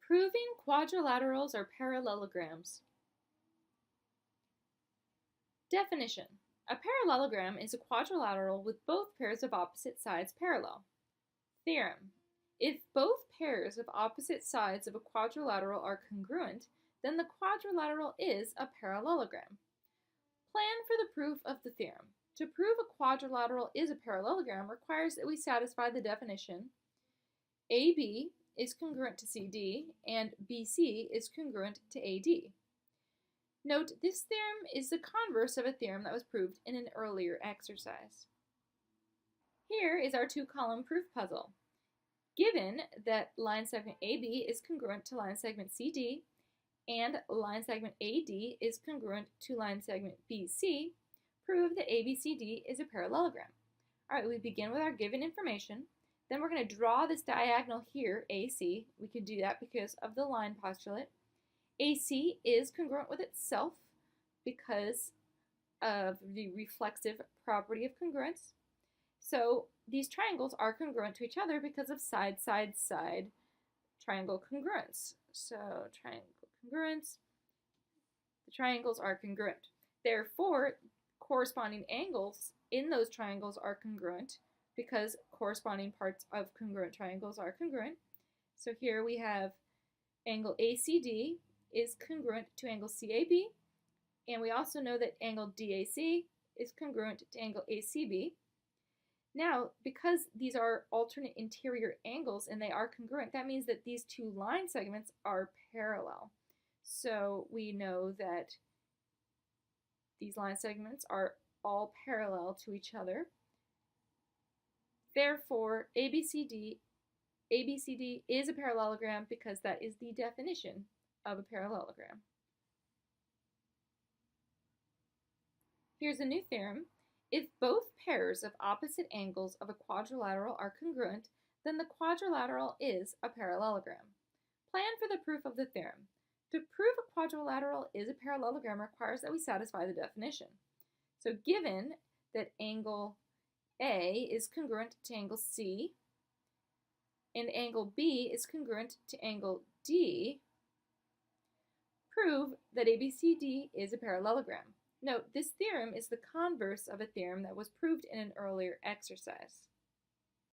Proving quadrilaterals are parallelograms. Definition. A parallelogram is a quadrilateral with both pairs of opposite sides parallel. Theorem. If both pairs of opposite sides of a quadrilateral are congruent, then the quadrilateral is a parallelogram. Plan for the proof of the theorem. To prove a quadrilateral is a parallelogram requires that we satisfy the definition AB is congruent to CD and BC is congruent to AD. Note, this theorem is the converse of a theorem that was proved in an earlier exercise. Here is our two-column proof puzzle. Given that line segment AB is congruent to line segment CD and line segment AD is congruent to line segment BC, prove that ABCD is a parallelogram. All right, we begin with our given information. Then we're going to draw this diagonal here, AC. We can do that because of the line postulate. AC is congruent with itself because of the reflexive property of congruence. So these triangles are congruent to each other because of side, side, side triangle congruence. So triangle congruence, the triangles are congruent. Therefore, corresponding angles in those triangles are congruent because corresponding parts of congruent triangles are congruent. So here we have angle ACD is congruent to angle CAB, and we also know that angle DAC is congruent to angle ACB. Now, because these are alternate interior angles and they are congruent, that means that these two line segments are parallel. So we know that these line segments are all parallel to each other. Therefore, ABCD is a parallelogram because that is the definition of a parallelogram. Here's a new theorem. If both pairs of opposite angles of a quadrilateral are congruent, then the quadrilateral is a parallelogram. Plan for the proof of the theorem. To prove a quadrilateral is a parallelogram requires that we satisfy the definition. So given that angle A is congruent to angle C and angle B is congruent to angle D, prove that ABCD is a parallelogram. Note, this theorem is the converse of a theorem that was proved in an earlier exercise.